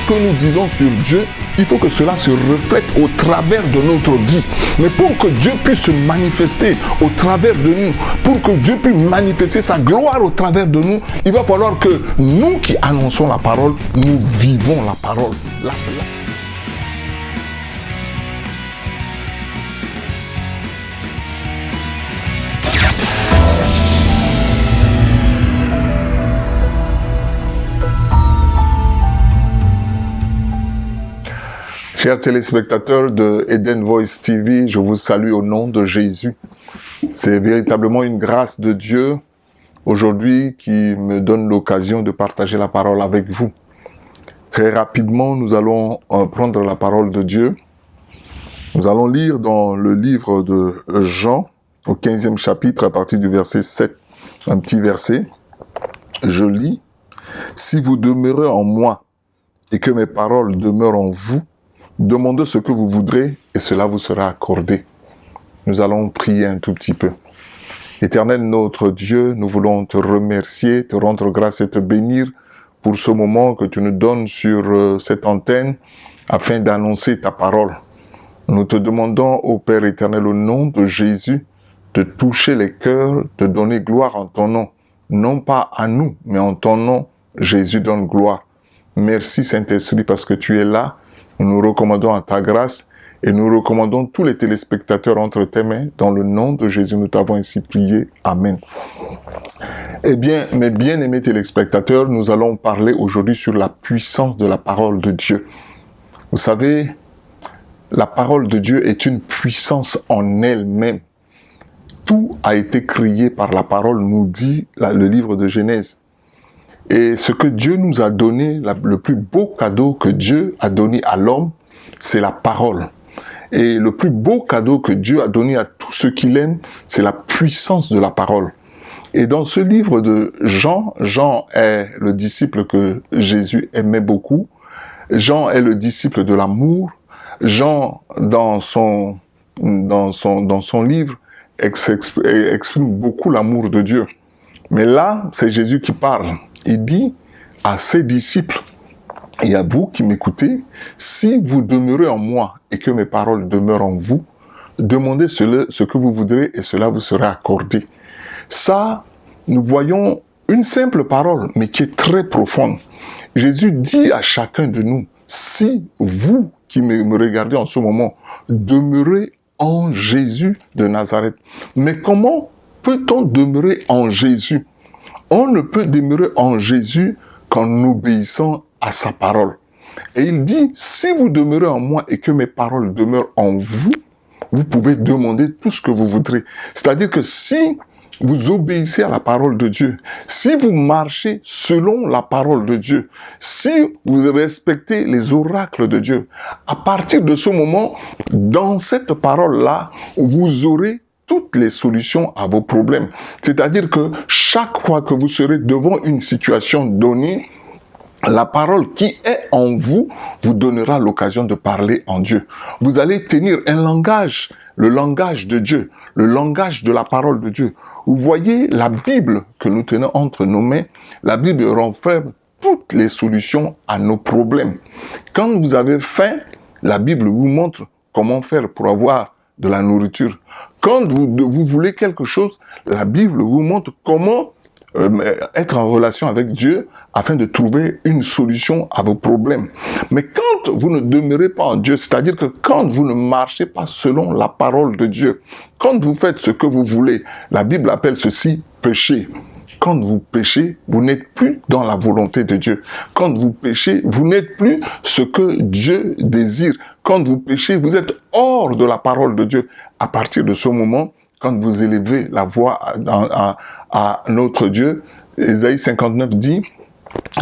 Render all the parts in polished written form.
ce que nous disons sur Dieu, il faut que cela se reflète au travers de notre vie. Mais pour que Dieu puisse se manifester au travers de nous, pour que Dieu puisse manifester sa gloire au travers de nous, il va falloir que nous qui annonçons la parole, nous vivons la parole. Chers téléspectateurs de Eden Voice TV, je vous salue au nom de Jésus. C'est véritablement une grâce de Dieu aujourd'hui qui me donne l'occasion de partager la parole avec vous. Très rapidement, nous allons prendre la parole de Dieu. Nous allons lire dans le livre de Jean, au 15e chapitre, à partir du verset 7, un petit verset. Je lis, « Si vous demeurez en moi et que mes paroles demeurent en vous, demandez ce que vous voudrez et cela vous sera accordé. » Nous allons prier un tout petit peu. Éternel notre Dieu, nous voulons te remercier, te rendre grâce et te bénir pour ce moment que tu nous donnes sur cette antenne afin d'annoncer ta parole. Nous te demandons, ô Père éternel, au nom de Jésus, de toucher les cœurs, de donner gloire en ton nom. Non pas à nous, mais en ton nom, Jésus donne gloire. Merci Saint-Esprit parce que tu es là. Nous nous recommandons à ta grâce et nous recommandons tous les téléspectateurs entre tes mains. Dans le nom de Jésus, nous t'avons ainsi prié. Amen. Eh bien, mes bien-aimés téléspectateurs, nous allons parler aujourd'hui sur la puissance de la parole de Dieu. Vous savez, la parole de Dieu est une puissance en elle-même. Tout a été créé par la parole, nous dit le livre de Genèse. Et ce que Dieu nous a donné, le plus beau cadeau que Dieu a donné à l'homme, c'est la parole. Et le plus beau cadeau que Dieu a donné à tout ce qu'il aime, c'est la puissance de la parole. Et dans ce livre de Jean, Jean est le disciple que Jésus aimait beaucoup. Jean est le disciple de l'amour. Jean, dans son livre, exprime beaucoup l'amour de Dieu. Mais là, c'est Jésus qui parle. Il dit à ses disciples et à vous qui m'écoutez, si vous demeurez en moi et que mes paroles demeurent en vous, demandez ce que vous voudrez et cela vous sera accordé. Ça, nous voyons une simple parole, mais qui est très profonde. Jésus dit à chacun de nous, si vous qui me regardez en ce moment, demeurez en Jésus de Nazareth. Mais comment peut-on demeurer en Jésus? On ne peut demeurer en Jésus qu'en obéissant à sa parole. Et il dit, si vous demeurez en moi et que mes paroles demeurent en vous, vous pouvez demander tout ce que vous voudrez. C'est-à-dire que si vous obéissez à la parole de Dieu, si vous marchez selon la parole de Dieu, si vous respectez les oracles de Dieu, à partir de ce moment, dans cette parole-là, vous aurez toutes les solutions à vos problèmes. C'est-à-dire que chaque fois que vous serez devant une situation donnée, la parole qui est en vous vous donnera l'occasion de parler en Dieu. Vous allez tenir un langage, le langage de Dieu, le langage de la parole de Dieu. Vous voyez la Bible que nous tenons entre nos mains, la Bible renferme toutes les solutions à nos problèmes. Quand vous avez faim, la Bible vous montre comment faire pour avoir de la nourriture. Quand vous voulez quelque chose, la Bible vous montre comment être en relation avec Dieu afin de trouver une solution à vos problèmes. Mais quand vous ne demeurez pas en Dieu, c'est-à-dire que quand vous ne marchez pas selon la parole de Dieu, quand vous faites ce que vous voulez, la Bible appelle ceci péché. Quand vous péchez, vous n'êtes plus dans la volonté de Dieu. Quand vous péchez, vous n'êtes plus ce que Dieu désire. Quand vous péchez, vous êtes hors de la parole de Dieu. À partir de ce moment, quand vous élevez la voix à notre Dieu, Ésaïe 59 dit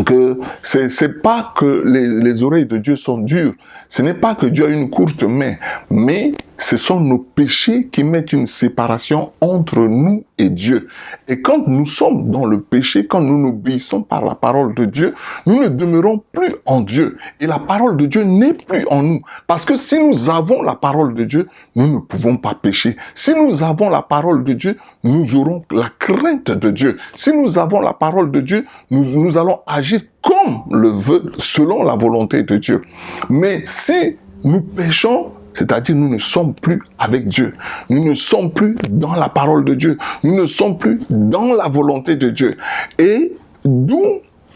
que c'est pas que les oreilles de Dieu sont dures. Ce n'est pas que Dieu a une courte main, mais ce sont nos péchés qui mettent une séparation entre nous et Dieu. Et quand nous sommes dans le péché, quand nous n'obéissons par la parole de Dieu, nous ne demeurons plus en Dieu. Et la parole de Dieu n'est plus en nous. Parce que si nous avons la parole de Dieu, nous ne pouvons pas pécher. Si nous avons la parole de Dieu, nous aurons la crainte de Dieu. Si nous avons la parole de Dieu, nous allons agir comme le veut, selon la volonté de Dieu. Mais si nous péchons, c'est-à-dire nous ne sommes plus avec Dieu, nous ne sommes plus dans la parole de Dieu, nous ne sommes plus dans la volonté de Dieu. Et d'où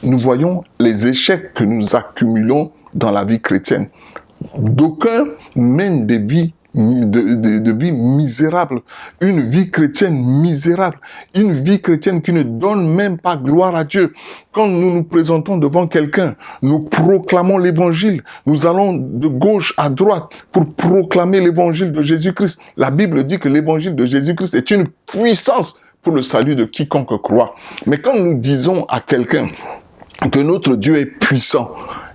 nous voyons les échecs que nous accumulons dans la vie chrétienne. D'aucuns mènent des vies de vie misérable, une vie chrétienne misérable, une vie chrétienne qui ne donne même pas gloire à Dieu. Quand nous nous présentons devant quelqu'un, nous proclamons l'évangile, nous allons de gauche à droite pour proclamer l'évangile de Jésus-Christ. La Bible dit que l'évangile de Jésus-Christ est une puissance pour le salut de quiconque croit. Mais quand nous disons à quelqu'un que notre Dieu est puissant,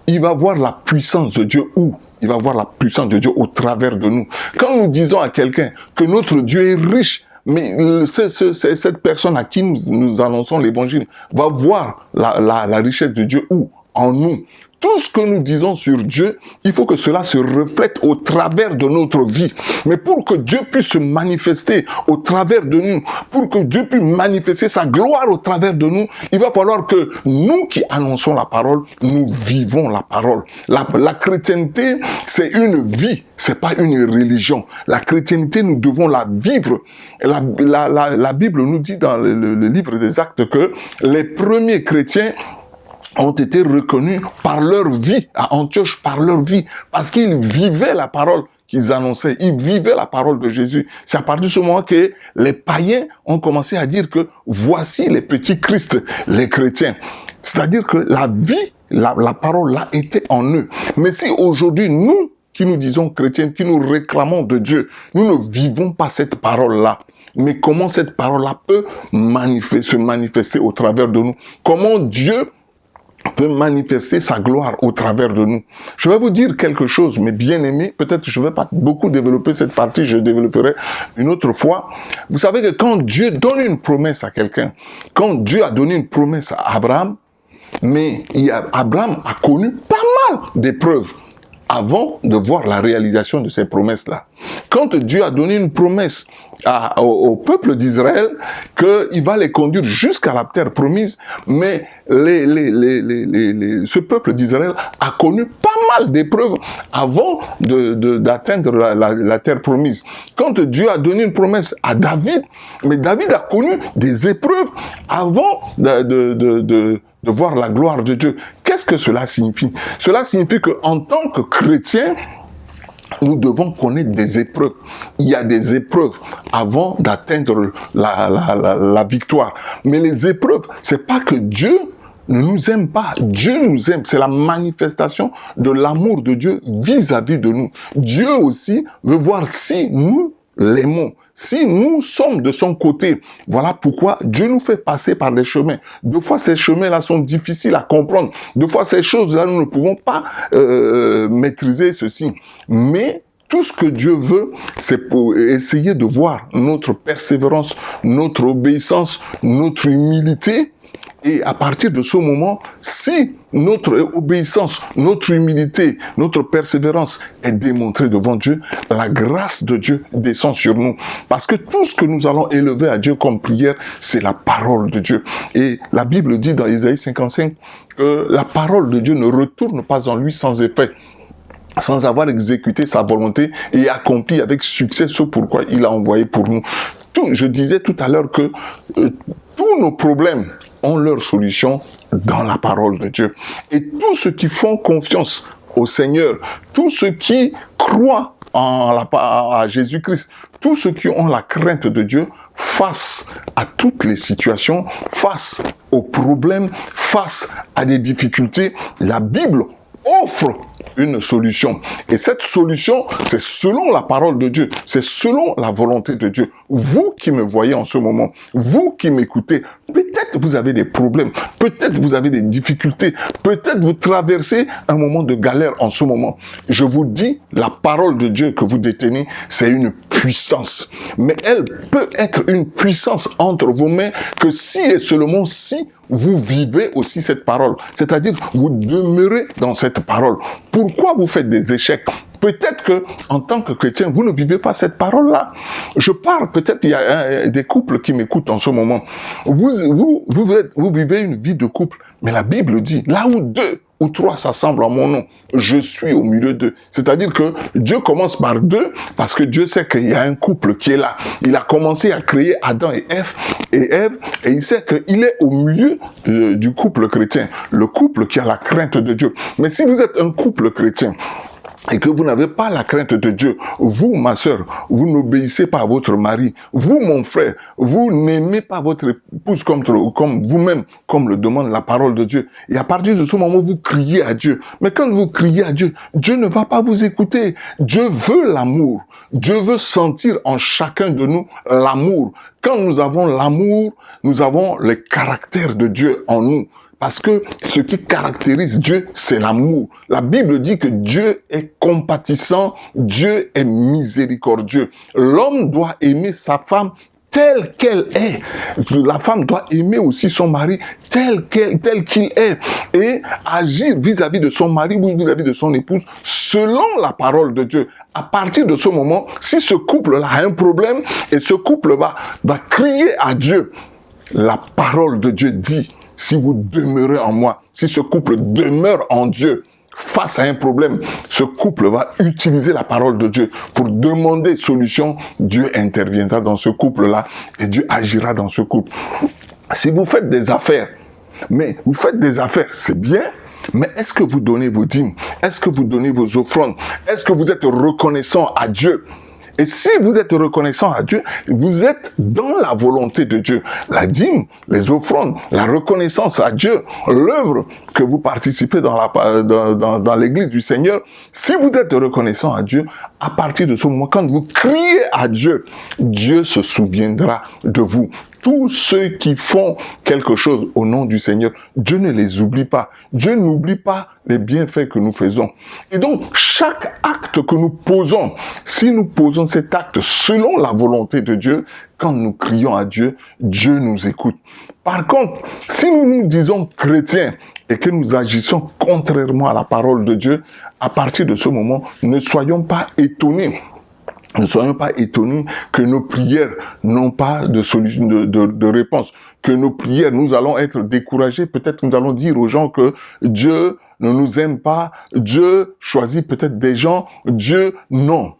il va voir la puissance de Dieu où? Il va voir la puissance de Dieu au travers de nous. Quand nous disons à quelqu'un que notre Dieu est riche, mais cette personne à qui nous annonçons l'évangile va voir la richesse de Dieu où? En nous. Tout ce que nous disons sur Dieu, il faut que cela se reflète au travers de notre vie. Mais pour que Dieu puisse se manifester au travers de nous, pour que Dieu puisse manifester sa gloire au travers de nous, il va falloir que nous qui annonçons la parole, nous vivons la parole. La chrétienté, c'est une vie, c'est pas une religion. La chrétienté, nous devons la vivre. La Bible nous dit dans le livre des Actes que les premiers chrétiens ont été reconnus par leur vie, à Antioche, par leur vie, parce qu'ils vivaient la parole qu'ils annonçaient, ils vivaient la parole de Jésus. C'est à partir de ce moment que les païens ont commencé à dire que voici les petits Christ, les chrétiens. C'est-à-dire que la vie, la parole là était en eux. Mais si aujourd'hui, nous, qui nous disons chrétiens, qui nous réclamons de Dieu, nous ne vivons pas cette parole-là, mais comment cette parole-là peut se manifester au travers de nous? Comment Dieu peut manifester sa gloire au travers de nous. Je vais vous dire quelque chose, mes bien-aimés, peut-être je ne vais pas beaucoup développer cette partie, je développerai une autre fois. Vous savez que quand Dieu donne une promesse à quelqu'un, quand Dieu a donné une promesse à Abraham, mais Abraham a connu pas mal d'épreuves avant de voir la réalisation de ces promesses-là. Quand Dieu a donné une promesse au peuple d'Israël qu'il va les conduire jusqu'à la terre promise, mais ce peuple d'Israël a connu pas mal d'épreuves avant d'atteindre la terre promise. Quand Dieu a donné une promesse à David, mais David a connu des épreuves avant de voir la gloire de Dieu. Qu'est-ce que cela signifie? Cela signifie qu'en tant que chrétien, nous devons connaître des épreuves. Il y a des épreuves avant d'atteindre la victoire. Mais les épreuves, c'est pas que Dieu ne nous aime pas. Dieu nous aime. C'est la manifestation de l'amour de Dieu vis-à-vis de nous. Dieu aussi veut voir si nous l'aimons, si nous sommes de son côté. Voilà pourquoi Dieu nous fait passer par des chemins. Deux fois, ces chemins-là sont difficiles à comprendre. Deux fois, ces choses-là, nous ne pouvons pas maîtriser ceci. Mais tout ce que Dieu veut, c'est pour essayer de voir notre persévérance, notre obéissance, notre humilité. Et à partir de ce moment, si notre obéissance, notre humilité, notre persévérance est démontrée devant Dieu, la grâce de Dieu descend sur nous. Parce que tout ce que nous allons élever à Dieu comme prière, c'est la parole de Dieu. Et la Bible dit dans Isaïe 55 que la parole de Dieu ne retourne pas en lui sans effet, sans avoir exécuté sa volonté et accompli avec succès ce pourquoi il a envoyé pour nous. Je disais tout à l'heure que tous nos problèmes ont leur solution dans la parole de Dieu. Et tous ceux qui font confiance au Seigneur, tous ceux qui croient à Jésus-Christ, tous ceux qui ont la crainte de Dieu, face à toutes les situations, face aux problèmes, face à des difficultés, la Bible offre une solution. Et cette solution, c'est selon la parole de Dieu, c'est selon la volonté de Dieu. vous qui me voyez en ce moment, vous qui m'écoutez, peut-être vous avez des problèmes, peut-être vous avez des difficultés, peut-être vous traversez un moment de galère en ce moment. Je vous dis, la parole de Dieu que vous détenez, c'est une puissance. Mais elle peut être une puissance entre vos mains que si et seulement si vous vivez aussi cette parole. C'est-à-dire, vous demeurez dans cette parole. Pourquoi vous faites des échecs? Peut-être que, en tant que chrétien, vous ne vivez pas cette parole-là. Je parle, peut-être il y a des couples qui m'écoutent en ce moment. Vous vivez une vie de couple, mais la Bible dit, là où 2 ou 3 s'assemblent en mon nom, je suis au milieu d'eux. C'est-à-dire que Dieu commence par 2 parce que Dieu sait qu'il y a un couple qui est là. Il a commencé à créer Adam et Ève et il sait qu'il est au milieu du couple chrétien, le couple qui a la crainte de Dieu. Mais si vous êtes un couple chrétien, et que vous n'avez pas la crainte de Dieu, vous, ma sœur, vous n'obéissez pas à votre mari, vous, mon frère, vous n'aimez pas votre épouse comme vous-même, comme le demande la parole de Dieu. Et à partir de ce moment, vous criez à Dieu. Mais quand vous criez à Dieu, Dieu ne va pas vous écouter. Dieu veut l'amour. Dieu veut sentir en chacun de nous l'amour. Quand nous avons l'amour, nous avons le caractère de Dieu en nous. Parce que ce qui caractérise Dieu, c'est l'amour. La Bible dit que Dieu est compatissant, Dieu est miséricordieux. L'homme doit aimer sa femme telle qu'elle est. La femme doit aimer aussi son mari tel qu'il est. Et agir vis-à-vis de son mari ou vis-à-vis de son épouse selon la parole de Dieu. À partir de ce moment, si ce couple-là a un problème et ce couple va crier à Dieu, la parole de Dieu dit, si vous demeurez en moi, si ce couple demeure en Dieu, face à un problème, ce couple va utiliser la parole de Dieu pour demander solution. Dieu interviendra dans ce couple-là et Dieu agira dans ce couple. Si vous faites des affaires, mais vous faites des affaires, c'est bien, mais est-ce que vous donnez vos dîmes? Est-ce que vous donnez vos offrandes? Est-ce que vous êtes reconnaissant à Dieu? Et si vous êtes reconnaissant à Dieu, vous êtes dans la volonté de Dieu. La dîme, les offrandes, la reconnaissance à Dieu, l'œuvre que vous participez dans l'église du Seigneur, si vous êtes reconnaissant à Dieu, à partir de ce moment, quand vous criez à Dieu, Dieu se souviendra de vous. Tous ceux qui font quelque chose au nom du Seigneur, Dieu ne les oublie pas. Dieu n'oublie pas les bienfaits que nous faisons. Et donc, chaque acte que nous posons, si nous posons cet acte selon la volonté de Dieu, quand nous crions à Dieu, Dieu nous écoute. Par contre, si nous nous disons chrétiens et que nous agissons contrairement à la parole de Dieu, à partir de ce moment, ne soyons pas étonnés. Ne soyons pas étonnés que nos prières n'ont pas de solution, de réponse. Que nos prières, nous allons être découragés. Peut-être nous allons dire aux gens que Dieu ne nous aime pas. Dieu choisit peut-être des gens. Dieu, non.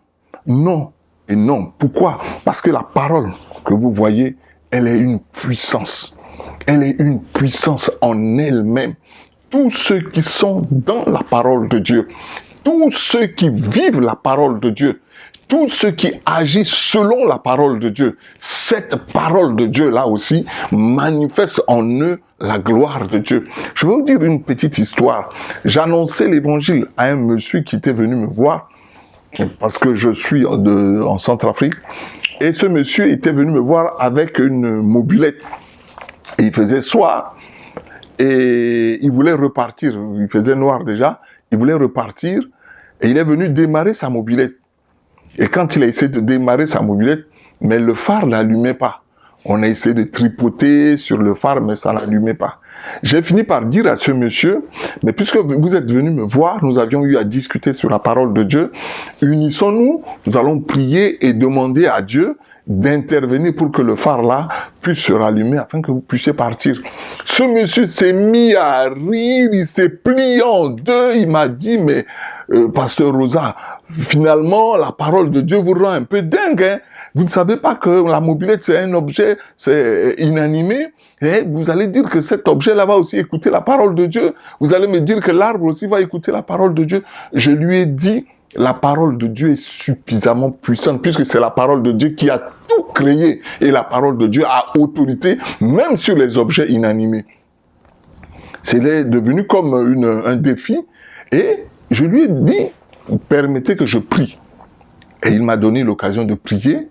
Non et non. Pourquoi? Parce que la parole que vous voyez, elle est une puissance. Elle est une puissance en elle-même. Tous ceux qui sont dans la parole de Dieu, tous ceux qui vivent la parole de Dieu, tous ceux qui agissent selon la parole de Dieu, cette parole de Dieu là aussi manifeste en eux la gloire de Dieu. Je vais vous dire une petite histoire. J'annonçais l'évangile à un monsieur qui était venu me voir parce que je suis en Centrafrique et ce monsieur était venu me voir avec une mobilette. Et il faisait soir et il voulait repartir. Il faisait noir déjà. Il voulait repartir et il est venu démarrer sa mobilette. Et quand il a essayé de démarrer sa mobilette, mais le phare n'allumait pas. On a essayé de tripoter sur le phare, mais ça n'allumait pas. J'ai fini par dire à ce monsieur, mais puisque vous êtes venu me voir, nous avions eu à discuter sur la parole de Dieu, unissons-nous, nous allons prier et demander à Dieu d'intervenir pour que le phare là puisse se rallumer afin que vous puissiez partir. Ce monsieur s'est mis à rire, il s'est plié en deux, il m'a dit, mais Pasteur Rosa, finalement la parole de Dieu vous rend un peu dingue, hein? Vous ne savez pas que la mobilette c'est un objet, c'est inanimé, et vous allez dire que cet objet-là va aussi écouter la parole de Dieu, vous allez me dire que l'arbre aussi va écouter la parole de Dieu. Je lui ai dit, la parole de Dieu est suffisamment puissante puisque c'est la parole de Dieu qui a tout créé et la parole de Dieu a autorité même sur les objets inanimés. C'est devenu comme un défi et je lui ai dit, permettez que je prie. Et il m'a donné l'occasion de prier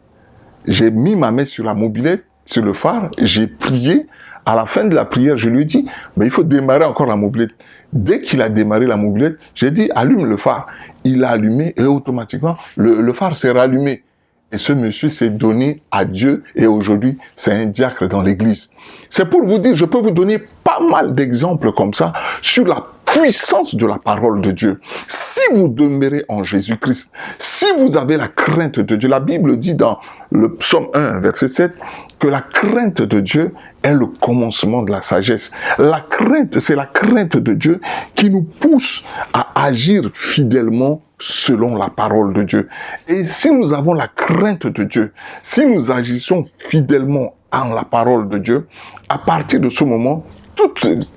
j'ai mis ma main sur la mobilette, sur le phare, j'ai prié. À la fin de la prière, je lui ai dit, mais il faut démarrer encore la mobilette. Dès qu'il a démarré la mobilette, j'ai dit, allume le phare. Il a allumé et automatiquement, le phare s'est rallumé. Et ce monsieur s'est donné à Dieu et aujourd'hui, c'est un diacre dans l'église. C'est pour vous dire, je peux vous donner pas mal d'exemples comme ça sur la puissance de la parole de Dieu. Si vous demeurez en Jésus-Christ, si vous avez la crainte de Dieu, la Bible dit dans le psaume 1, verset 7, que la crainte de Dieu est le commencement de la sagesse. La crainte, c'est la crainte de Dieu qui nous pousse à agir fidèlement selon la parole de Dieu. Et si nous avons la crainte de Dieu, si nous agissons fidèlement en la parole de Dieu, à partir de ce moment,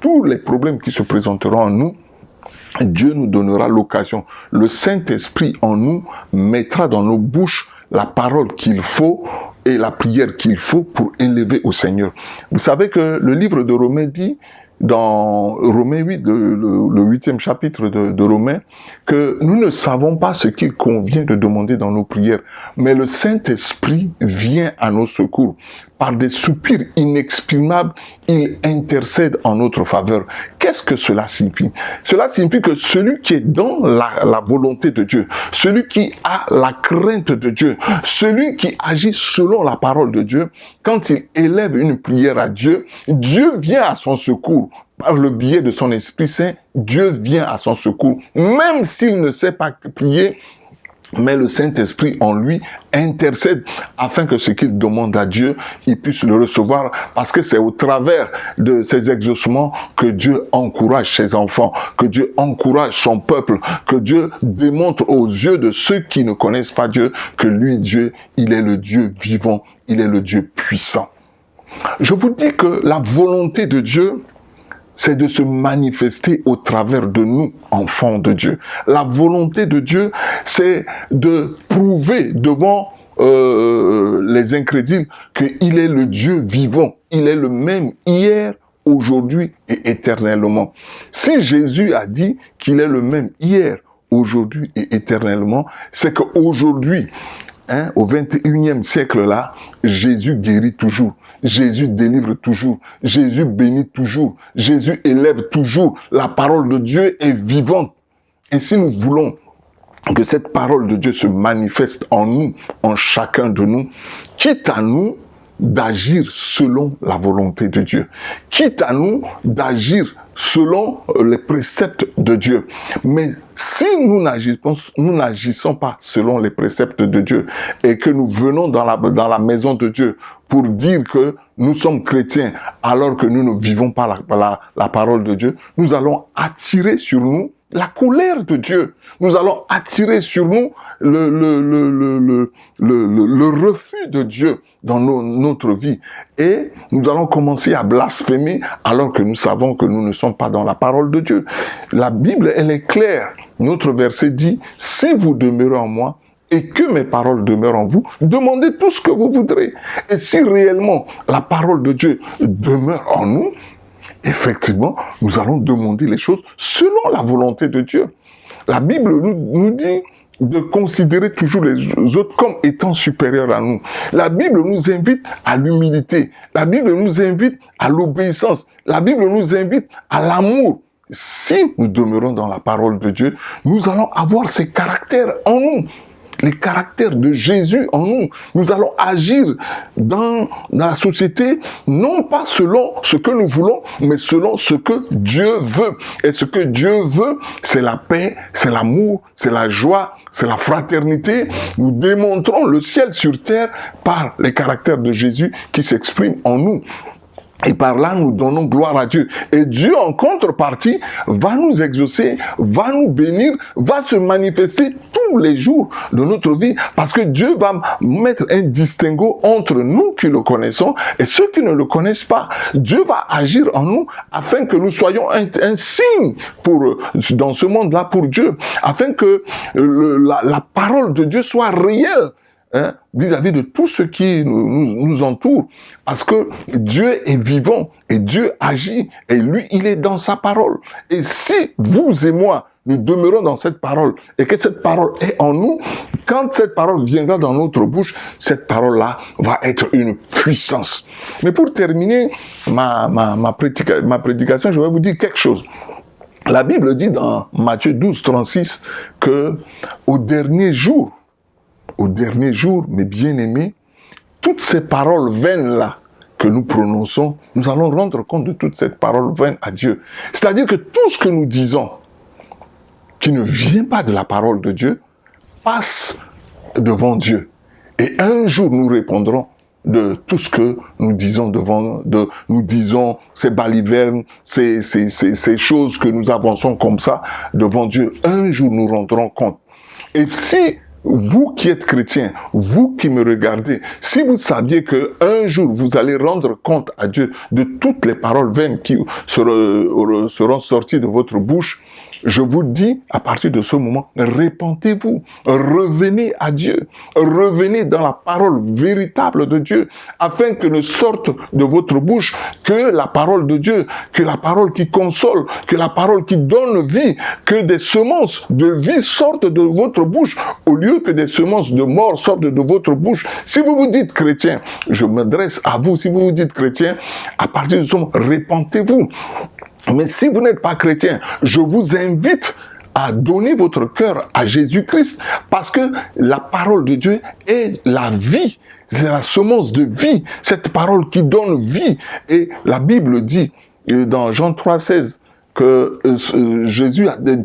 tous les problèmes qui se présenteront en nous, Dieu nous donnera l'occasion. Le Saint-Esprit en nous mettra dans nos bouches la parole qu'il faut et la prière qu'il faut pour élever au Seigneur. Vous savez que le livre de Romains dit, dans Romains 8, le 8e chapitre de Romains, que nous ne savons pas ce qu'il convient de demander dans nos prières, mais le Saint-Esprit vient à nos secours. Par des soupirs inexprimables, il intercède en notre faveur. Qu'est-ce que cela signifie? Cela signifie que celui qui est dans la volonté de Dieu, celui qui a la crainte de Dieu, celui qui agit selon la parole de Dieu, quand il élève une prière à Dieu, Dieu vient à son secours. Par le biais de son Esprit Saint, Dieu vient à son secours. Même s'il ne sait pas prier, mais le Saint-Esprit en lui intercède afin que ce qu'il demande à Dieu, il puisse le recevoir, parce que c'est au travers de ces exaucements que Dieu encourage ses enfants, que Dieu encourage son peuple, que Dieu démontre aux yeux de ceux qui ne connaissent pas Dieu que lui, Dieu, il est le Dieu vivant, il est le Dieu puissant. Je vous dis que la volonté de Dieu, c'est de se manifester au travers de nous, enfants de Dieu. La volonté de Dieu, c'est de prouver devant les incrédules qu'il est le Dieu vivant. Il est le même hier, aujourd'hui et éternellement. Si Jésus a dit qu'il est le même hier, aujourd'hui et éternellement, c'est qu'aujourd'hui, au 21e siècle là, Jésus guérit toujours. Jésus délivre toujours, Jésus bénit toujours, Jésus élève toujours. La parole de Dieu est vivante. Et si nous voulons que cette parole de Dieu se manifeste en nous, en chacun de nous, quitte à nous d'agir selon la volonté de Dieu, quitte à nous d'agir selon les préceptes de Dieu. Mais si nous n'agissons pas selon les préceptes de Dieu et que nous venons dans la maison de Dieu pour dire que nous sommes chrétiens alors que nous ne vivons pas la parole de Dieu, nous allons attirer sur nous la colère de Dieu. Nous allons attirer sur nous le refus de Dieu dans notre vie. Et nous allons commencer à blasphémer alors que nous savons que nous ne sommes pas dans la parole de Dieu. La Bible, elle est claire. Notre verset dit, « Si vous demeurez en moi, et que mes paroles demeurent en vous, demandez tout ce que vous voudrez. » Et si réellement la parole de Dieu demeure en nous, effectivement, nous allons demander les choses selon la volonté de Dieu. La Bible nous dit de considérer toujours les autres comme étant supérieurs à nous. La Bible nous invite à l'humilité. La Bible nous invite à l'obéissance. La Bible nous invite à l'amour. Si nous demeurons dans la parole de Dieu, nous allons avoir ces caractères en nous. Les caractères de Jésus en nous. Nous allons agir dans la société, non pas selon ce que nous voulons, mais selon ce que Dieu veut. Et ce que Dieu veut, c'est la paix, c'est l'amour, c'est la joie, c'est la fraternité. Nous démontrons le ciel sur terre par les caractères de Jésus qui s'expriment en nous. Et par là, nous donnons gloire à Dieu. Et Dieu, en contrepartie, va nous exaucer, va nous bénir, va se manifester tous les jours de notre vie. Parce que Dieu va mettre un distinguo entre nous qui le connaissons et ceux qui ne le connaissent pas. Dieu va agir en nous afin que nous soyons un signe dans ce monde-là pour Dieu. Afin que la parole de Dieu soit réelle vis-à-vis de tout ce qui nous entoure. Parce que Dieu est vivant et Dieu agit et lui, il est dans sa parole. Et si vous et moi, nous demeurons dans cette parole et que cette parole est en nous, quand cette parole viendra dans notre bouche, cette parole-là va être une puissance. Mais pour terminer ma prédication, je vais vous dire quelque chose. La Bible dit dans Matthieu 12, 36 que au dernier jour, mes bien-aimés, toutes ces paroles vaines-là que nous prononçons, nous allons rendre compte de toute cette parole vaine à Dieu. C'est-à-dire que tout ce que nous disons qui ne vient pas de la parole de Dieu passe devant Dieu. Et un jour, nous répondrons de tout ce que nous disons nous disons ces balivernes, ces choses que nous avançons comme ça devant Dieu. Un jour, nous rendrons compte. Et si vous qui êtes chrétiens, vous qui me regardez, si vous saviez que un jour vous allez rendre compte à Dieu de toutes les paroles vaines qui seront sorties de votre bouche, je vous dis, à partir de ce moment, répentez-vous, revenez à Dieu, revenez dans la parole véritable de Dieu, afin que ne sorte de votre bouche que la parole de Dieu, que la parole qui console, que la parole qui donne vie, que des semences de vie sortent de votre bouche, au lieu que des semences de mort sortent de votre bouche. Si vous vous dites chrétien, je m'adresse à vous, si vous vous dites chrétien, à partir de ce moment, répentez-vous. Mais si vous n'êtes pas chrétien, je vous invite à donner votre cœur à Jésus-Christ, parce que la parole de Dieu est la vie, c'est la semence de vie, cette parole qui donne vie. Et la Bible dit dans Jean 3,16 que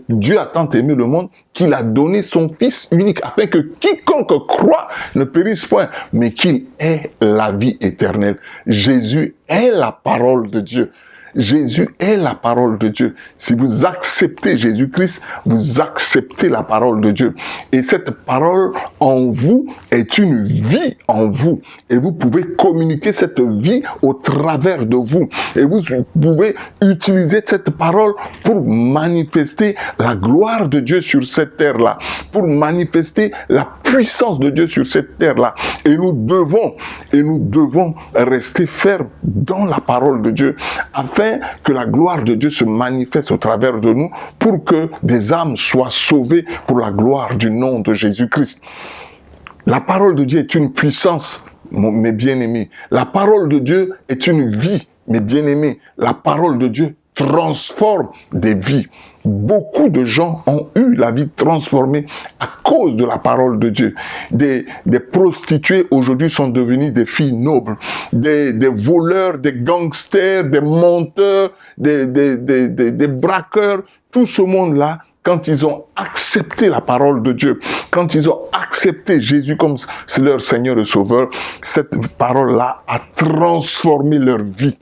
Dieu a tant aimé le monde qu'il a donné son Fils unique, afin que quiconque croit ne périsse point, mais qu'il ait la vie éternelle. Jésus est la parole de Dieu. Jésus est la parole de Dieu. Si vous acceptez Jésus-Christ, vous acceptez la parole de Dieu. Et cette parole en vous est une vie en vous. Et vous pouvez communiquer cette vie au travers de vous. Et vous pouvez utiliser cette parole pour manifester la gloire de Dieu sur cette terre-là, pour manifester la puissance de Dieu sur cette terre-là. Et nous devons rester fermes dans la parole de Dieu, afin que la gloire de Dieu se manifeste au travers de nous, pour que des âmes soient sauvées pour la gloire du nom de Jésus-Christ. La parole de Dieu est une puissance, mes bien-aimés. La parole de Dieu est une vie, mes bien-aimés. La parole de Dieu transforme des vies. Beaucoup de gens ont eu la vie transformée à cause de la parole de Dieu. Des prostituées aujourd'hui sont devenues des filles nobles. Des voleurs, des gangsters, des menteurs, des braqueurs. Tout ce monde-là, quand ils ont accepté la parole de Dieu, quand ils ont accepté Jésus comme leur Seigneur et Sauveur, cette parole-là a transformé leur vie.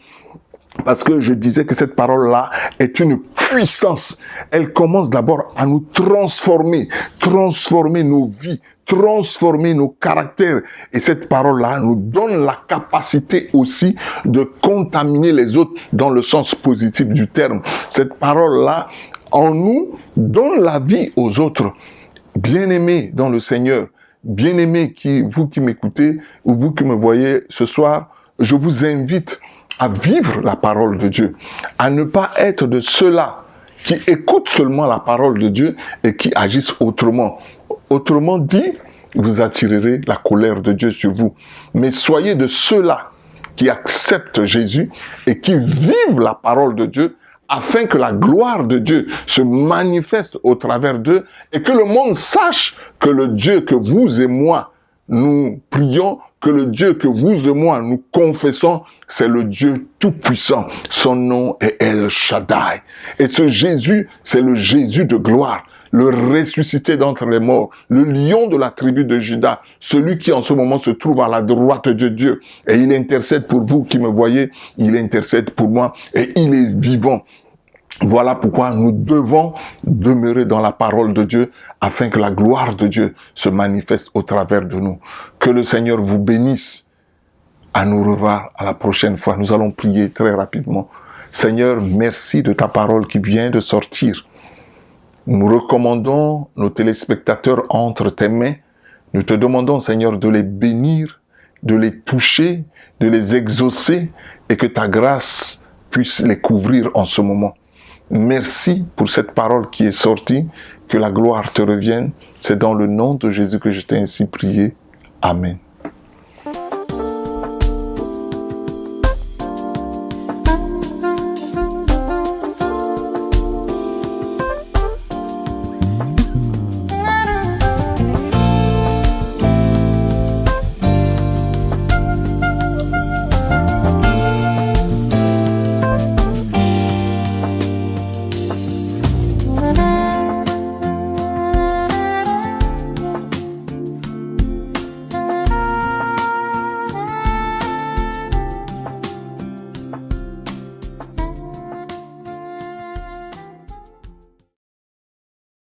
Parce que je disais que cette parole-là est une puissance. Elle commence d'abord à nous transformer nos vies, transformer nos caractères. Et cette parole-là nous donne la capacité aussi de contaminer les autres dans le sens positif du terme. Cette parole-là, en nous, donne la vie aux autres. Bien-aimés dans le Seigneur, bien-aimés vous qui m'écoutez ou vous qui me voyez ce soir, je vous invite à vivre la parole de Dieu, à ne pas être de ceux-là qui écoutent seulement la parole de Dieu et qui agissent autrement. Autrement dit, vous attirerez la colère de Dieu sur vous. Mais soyez de ceux-là qui acceptent Jésus et qui vivent la parole de Dieu, afin que la gloire de Dieu se manifeste au travers d'eux et que le monde sache que le Dieu que vous et moi nous prions, que le Dieu que vous et moi nous confessons, c'est le Dieu tout-puissant. Son nom est El Shaddai. Et ce Jésus, c'est le Jésus de gloire, le ressuscité d'entre les morts, le lion de la tribu de Juda, celui qui en ce moment se trouve à la droite de Dieu. Et il intercède pour vous qui me voyez, il intercède pour moi et il est vivant. Voilà pourquoi nous devons demeurer dans la parole de Dieu afin que la gloire de Dieu se manifeste au travers de nous. Que le Seigneur vous bénisse. À nous revoir à la prochaine fois. Nous allons prier très rapidement. Seigneur, merci de ta parole qui vient de sortir. Nous recommandons nos téléspectateurs entre tes mains. Nous te demandons, Seigneur, de les bénir, de les toucher, de les exaucer et que ta grâce puisse les couvrir en ce moment. Merci pour cette parole qui est sortie, que la gloire te revienne. C'est dans le nom de Jésus que je t'ai ainsi prié. Amen.